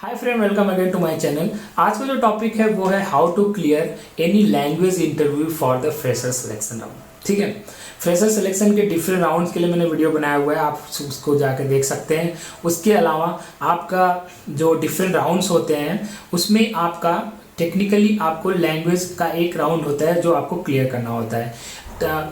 Hi friend, welcome again to my channel. आज का जो टॉपिक है वो है how to clear any language interview for the fresher selection round. ठीक है, फ्रेशर सिलेक्शन के डिफरेंट राउंड्स के लिए मैंने वीडियो बनाया हुआ है, आप उसको जाकर देख सकते हैं। उसके अलावा आपका जो डिफरेंट राउंड्स होते हैं उसमें आपका टेक्निकली आपको लैंग्वेज का एक राउंड होता है जो आपको क्लियर करना होता है।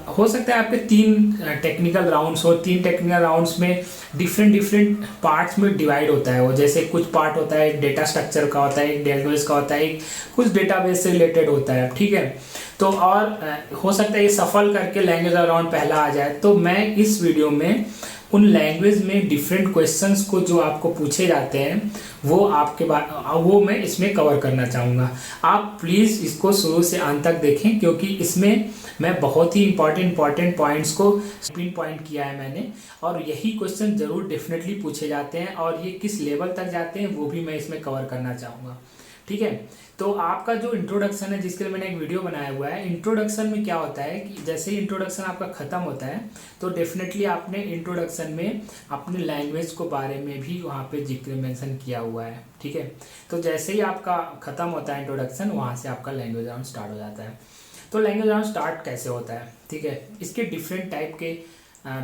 हो सकता है आपके तीन टेक्निकल राउंड्स हो, तीन टेक्निकल राउंड्स में डिफरेंट पार्ट्स में डिवाइड होता है वो। जैसे कुछ पार्ट होता है, एक डेटा स्ट्रक्चर का होता है, एक लैंग्वेज का होता है, एक कुछ डेटाबेस से रिलेटेड होता है। ठीक है, तो और हो सकता है ये सफल करके लैंग्वेज राउंड पहला आ जाए। तो मैं इस वीडियो में उन लैंग्वेज में डिफरेंट क्वेश्चंस को जो आपको पूछे जाते हैं वो मैं इसमें कवर करना चाहूँगा। आप प्लीज़ इसको शुरू से अंत तक देखें, क्योंकि इसमें मैं बहुत ही इंपॉर्टेंट पॉइंट्स को पिन पॉइंट किया है मैंने, और यही क्वेश्चन ज़रूर डेफिनेटली पूछे जाते हैं और ये किस लेवल तक जाते हैं वो भी मैं इसमें कवर करना चाहूँगा। ठीक है, तो आपका जो इंट्रोडक्शन है जिसके लिए मैंने एक वीडियो बनाया हुआ है, इंट्रोडक्शन में क्या होता है कि जैसे ही इंट्रोडक्शन आपका ख़त्म होता है तो डेफिनेटली आपने इंट्रोडक्शन में अपने लैंग्वेज को बारे में भी वहाँ पे जिक्र मेंशन किया हुआ है। ठीक है, तो जैसे ही आपका ख़त्म होता है इंट्रोडक्शन, वहाँ से आपका लैंग्वेज राउंड स्टार्ट हो जाता है। तो लैंग्वेज राउंड स्टार्ट कैसे होता है? ठीक है, इसके डिफरेंट टाइप के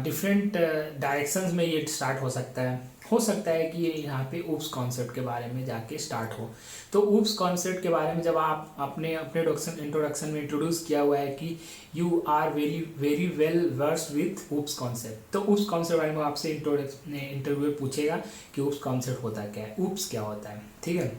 डिफरेंट डायरेक्शंस में ये स्टार्ट हो सकता है। हो सकता है कि ये यहाँ पे ऊप्स कॉन्सेप्ट के बारे में जाके स्टार्ट हो। तो ऊप्स कॉन्सेप्ट के बारे में जब आप अपने इंट्रोडक्शन में इंट्रोड्यूस किया हुआ है कि you are very well versed with OOPs concept, तो ऊप्स कॉन्सेप्ट बारे में आपसे इंटरव्यू पूछेगा कि ऊप्स कॉन्सेप्ट होता क्या है, ऊप्स क्या होता है। ठीक है,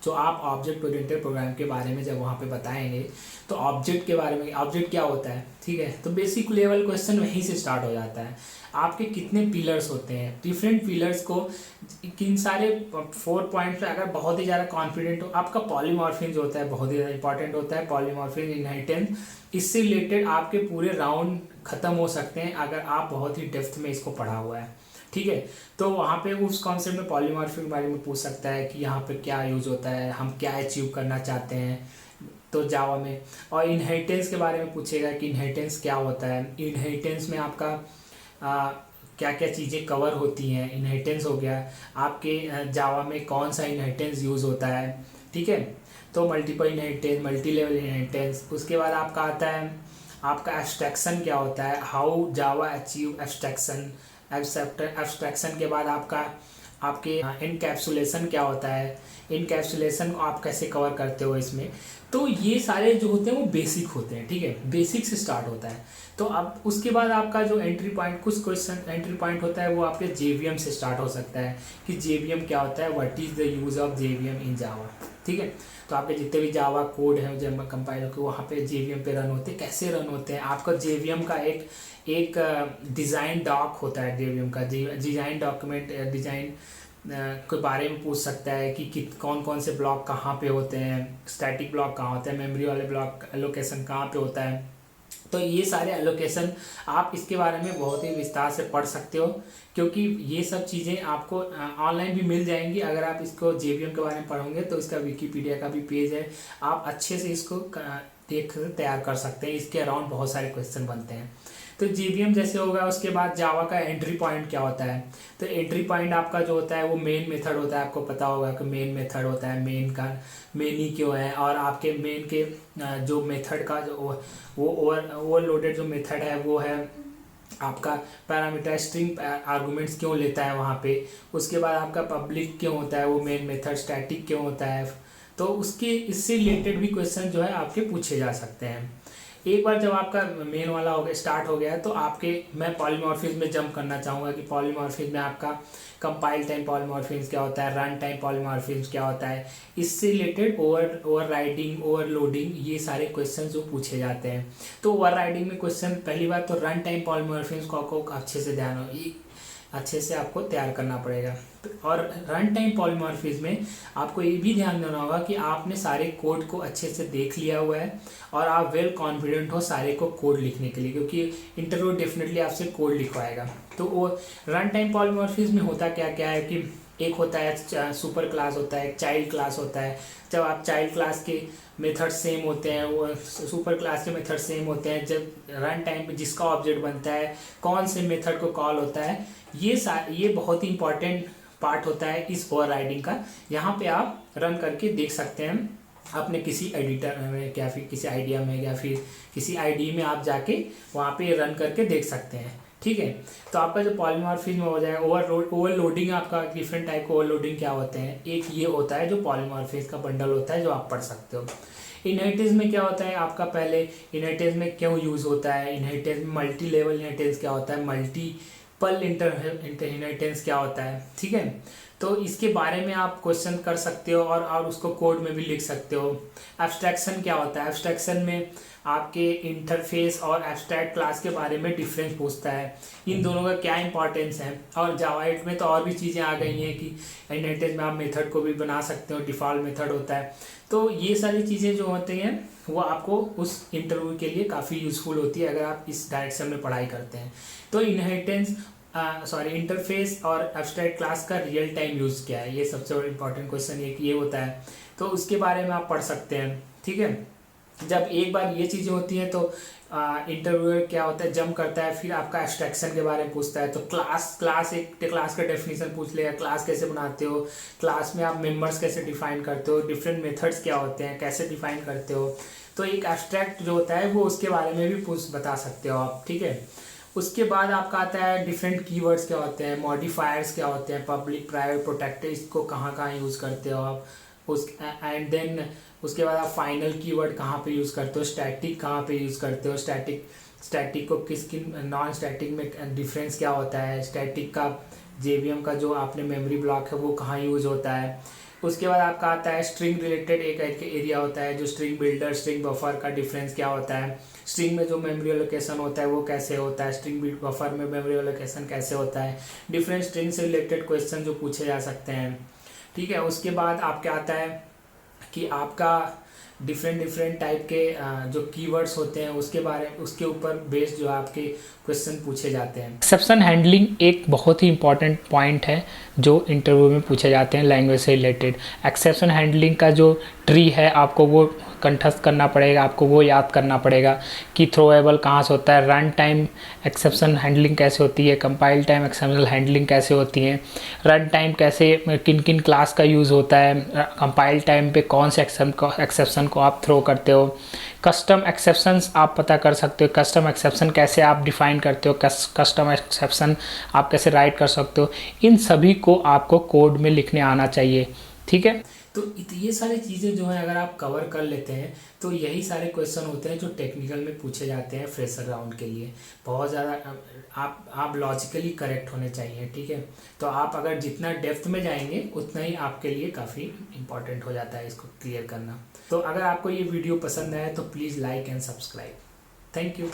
तो आप ऑब्जेक्ट ओरिएंटेड प्रोग्राम के बारे में जब वहाँ पे बताएंगे तो ऑब्जेक्ट के बारे में, ऑब्जेक्ट क्या होता है। ठीक है, तो बेसिक लेवल क्वेश्चन वहीं से स्टार्ट हो जाता है। आपके कितने पिलर्स होते हैं, डिफरेंट पिलर्स को किन सारे 4 पॉइंट्स पे अगर बहुत ही ज़्यादा कॉन्फिडेंट हो। आपका पॉलीमॉर्फिज्म जो होता है बहुत ही ज़्यादा इंपॉर्टेंट होता है, पॉलीमॉर्फिज्म, इनहेरिटेंस। इससे रिलेटेड आपके पूरे राउंड खत्म हो सकते हैं अगर आप बहुत ही डेप्थ में इसको पढ़ा हुआ है। ठीक है, तो वहाँ पे उस कॉन्सेप्ट में पॉलीमॉर्फिज्म के बारे में पूछ सकता है कि यहाँ पे क्या यूज़ होता है, हम क्या अचीव करना चाहते हैं तो जावा में। और इनहेरिटेंस के बारे में पूछेगा कि इनहेरिटेंस क्या होता है, इनहेरिटेंस में आपका क्या क्या चीज़ें कवर होती हैं। इनहेरिटेंस हो गया आपके जावा में कौन सा इनहेरिटेंस यूज़ होता है। ठीक है, तो multiple inheritance, multi level inheritance. उसके बाद आपका आता है आपका एब्स्ट्रैक्शन क्या होता है, how Java achieve abstraction. Abstraction के बाद आपके इनकैप्सुलेशन क्या होता है, इनकैप्सुलेशन को आप कैसे कवर करते हो इसमें। तो ये सारे जो होते हैं वो बेसिक होते हैं। ठीक है, बेसिक से स्टार्ट होता है। तो अब उसके बाद आपका जो एंट्री पॉइंट, कुछ क्वेश्चन एंट्री पॉइंट होता है वो आपके जेवीएम से स्टार्ट हो सकता है कि जेवीएम क्या होता है, what is the use of JVM in Java. ठीक है, तो आपके जितने भी जावा कोड हैं जब कंपाइल होकर वहाँ पे जेवीएम पे रन होते हैं, कैसे रन होते हैं। आपका जेवीएम का एक डिज़ाइन डॉक होता है, जेवीएम का डिज़ाइन डॉक्यूमेंट, डिज़ाइन के बारे में पूछ सकता है कि कौन कौन से ब्लॉक कहाँ पे होते हैं, स्टैटिक ब्लॉक कहाँ होते हैं, मेमोरी वाले ब्लॉक एलोकेशन कहाँ पे होता है। तो ये सारे एलोकेशन आप इसके बारे में बहुत ही विस्तार से पढ़ सकते हो, क्योंकि ये सब चीज़ें आपको ऑनलाइन भी मिल जाएंगी। अगर आप इसको जेवीएम के बारे में पढ़ोगे तो इसका विकीपीडिया का भी पेज है, आप अच्छे से इसको देख तैयार कर सकते हैं। इसके अराउंड बहुत सारे क्वेश्चन बनते हैं। तो जेवीएम जैसे होगा, उसके बाद जावा का एंट्री पॉइंट क्या होता है। तो एंट्री पॉइंट आपका जो होता है वो मेन मेथड होता है। आपको पता होगा कि मेन मेथड होता है, मेन ही क्यों है, और आपके मेन के जो मेथड का जो वो ओवरलोडेड जो मेथड है वो है आपका पैरामीटर स्ट्रिंग आर्गुमेंट्स क्यों लेता है वहाँ पे। उसके बाद आपका पब्लिक क्यों होता है वो मेन मेथड, स्टैटिक क्यों होता है। तो इससे रिलेटेड भी क्वेश्चन जो है आपके पूछे जा सकते हैं। एक बार जब आपका मेन वाला हो गया, स्टार्ट हो गया, तो मैं पॉलीमॉर्फिज्म में जंप करना चाहूँगा कि पॉलीमॉर्फिज्म में आपका कंपाइल टाइम पॉलीमॉर्फिज्म क्या होता है, रन टाइम पॉलीमॉर्फिज्म क्या होता है। इससे रिलेटेड ओवर राइडिंग, ओवरलोडिंग, ये सारे क्वेश्चन जो पूछे जाते हैं। तो ओवर राइडिंग में क्वेश्चन पहली बार तो रन टाइम पॉलीमॉर्फिज्म को आपको अच्छे से आपको तैयार करना पड़ेगा। और रन टाइम पॉलीमॉर्फिज्म में आपको ये भी ध्यान देना होगा कि आपने सारे कोड को अच्छे से देख लिया हुआ है और आप वेल कॉन्फिडेंट हो सारे को कोड लिखने के लिए, क्योंकि इंटरव्यू डेफिनेटली आपसे कोड लिखवाएगा। तो वो रन टाइम पॉलीमॉर्फिज्म में होता क्या क्या है कि एक होता है सुपर क्लास होता है, एक चाइल्ड क्लास होता है। जब आप चाइल्ड क्लास के मेथड सेम होते हैं, वो सुपर क्लास के मेथड सेम होते हैं। जब रन टाइम पे जिसका ऑब्जेक्ट बनता है, कौन से मेथड को कॉल होता है, ये बहुत ही इंपॉर्टेंट पार्ट होता है इस ओवरराइडिंग का। यहाँ पे आप रन करके देख सकते हैं अपने किसी एडिटर में या फिर किसी आइडिया में या फिर किसी आईडी में आप जाके वहाँ पे रन करके देख सकते हैं। ठीक है, तो आपका जो पॉलीमॉर्फिज्म हो जाए, ओवरलोडिंग, आपका डिफरेंट टाइप का ओवरलोडिंग क्या होते हैं, एक ये होता है जो पॉलीमॉर्फिज्म का बंडल होता है जो आप पढ़ सकते हो। इनहेरिटेंस में क्या होता है आपका, पहले इनहेरिटेंस में क्यों यूज़ होता है, इनहेरिटेंस में मल्टी लेवल इनहेरिटेंस क्या होता है, मल्टीपल इनहेरिटेंस क्या होता है। ठीक है, तो इसके बारे में आप क्वेश्चन कर सकते हो और उसको कोड में भी लिख सकते हो। एब्स्ट्रैक्शन क्या होता है, एब्स्ट्रैक्शन में आपके इंटरफेस और एब्स्ट्रैक्ट क्लास के बारे में डिफरेंस पूछता है, इन दोनों का क्या इंपॉर्टेंस है। और जावा 8 में तो और भी चीज़ें आ गई हैं कि इनहेरिटेंस में आप मेथड को भी बना सकते हो, डिफ़ॉल्ट मेथड होता है। तो ये सारी चीज़ें जो होती हैं वो आपको उस इंटरव्यू के लिए काफ़ी यूज़फुल होती है अगर आप इस डायरेक्शन में पढ़ाई करते हैं। तो इनहेरिटेंस इंटरफेस और एब्स्ट्रैक्ट क्लास का रियल टाइम यूज़ क्या है, ये सबसे बड़ा इंपॉर्टेंट क्वेश्चन ये होता है, तो उसके बारे में आप पढ़ सकते हैं। ठीक है, जब एक बार ये चीज़ें होती हैं तो इंटरव्यूअर क्या होता है, जंप करता है, फिर आपका एब्स्ट्रैक्शन के बारे में पूछता है। तो क्लास का डेफिनेशन पूछ लेगा, क्लास कैसे बनाते हो, क्लास में आप मेंबर्स कैसे डिफाइन करते हो, डिफरेंट मेथड्स क्या होते हैं, कैसे डिफाइन करते हो। तो एक एब्स्ट्रैक्ट जो होता है वो उसके बारे में भी बता सकते हो आप। ठीक है, उसके बाद आपका आता है डिफरेंट कीवर्ड्स क्या होते हैं, मॉडिफायर्स क्या होते हैं, पब्लिक प्राइवेट प्रोटेक्टेड, इसको कहाँ कहाँ यूज़ करते हो आप, एंड देन उसके बाद आप फाइनल कीवर्ड कहाँ पे यूज़ करते हो, स्टैटिक कहाँ पे यूज़ करते हो, स्टैटिक को नॉन स्टैटिक में डिफरेंस क्या होता है, स्टैटिक का JVM का जो आपने मेमोरी ब्लॉक है वो कहाँ यूज़ होता है। उसके बाद आपका आता है स्ट्रिंग रिलेटेड एक एरिया होता है जो स्ट्रिंग बिल्डर, स्ट्रिंग बफर का डिफरेंस क्या होता है, स्ट्रिंग में जो मेमोरी एलोकेशन होता है वो कैसे होता है, स्ट्रिंग बफर में मेमोरी एलोकेशन कैसे होता है, डिफरेंट स्ट्रिंग से रिलेटेड क्वेश्चन जो पूछे जा सकते हैं। ठीक है, उसके बाद आपके आता है कि आपका डिफरेंट टाइप के जो कीवर्ड्स होते हैं उसके ऊपर बेस्ड जो आपके क्वेश्चन पूछे जाते हैं। एक्सेप्शन हैंडलिंग एक बहुत ही इंपॉर्टेंट पॉइंट है जो इंटरव्यू में पूछे जाते हैं लैंग्वेज से रिलेटेड। एक्सेप्शन हैंडलिंग का जो ट्री है आपको वो कंठस्थ करना पड़ेगा, आपको वो याद करना पड़ेगा कि थ्रोएबल कहाँ से होता है, रन टाइम एक्सेप्शन हैंडलिंग कैसे होती है, कंपाइल टाइम एक्सेप्शन हैंडलिंग कैसे होती है, रन टाइम कैसे किन किन क्लास का यूज़ होता है, कंपाइल टाइम पे कौन से एक्सेप्शन को आप थ्रो करते हो, कस्टम एक्सेप्शंस आप पता कर सकते हो, कस्टम एक्सेप्शन कैसे आप डिफ़ाइन करते हो, कस्टम एक्सेप्शन आप कैसे राइट कर सकते हो, इन सभी को आपको कोड में लिखने आना चाहिए। ठीक है, तो ये सारी चीज़ें जो है अगर आप कवर कर लेते हैं तो यही सारे क्वेश्चन होते हैं जो टेक्निकल में पूछे जाते हैं फ्रेशर राउंड के लिए। बहुत ज़्यादा आप लॉजिकली करेक्ट होने चाहिए। ठीक है, तो आप अगर जितना डेप्थ में जाएंगे उतना ही आपके लिए काफ़ी इम्पॉर्टेंट हो जाता है इसको क्लियर करना। तो अगर आपको ये वीडियो पसंद आए तो please like and subscribe. Thank you.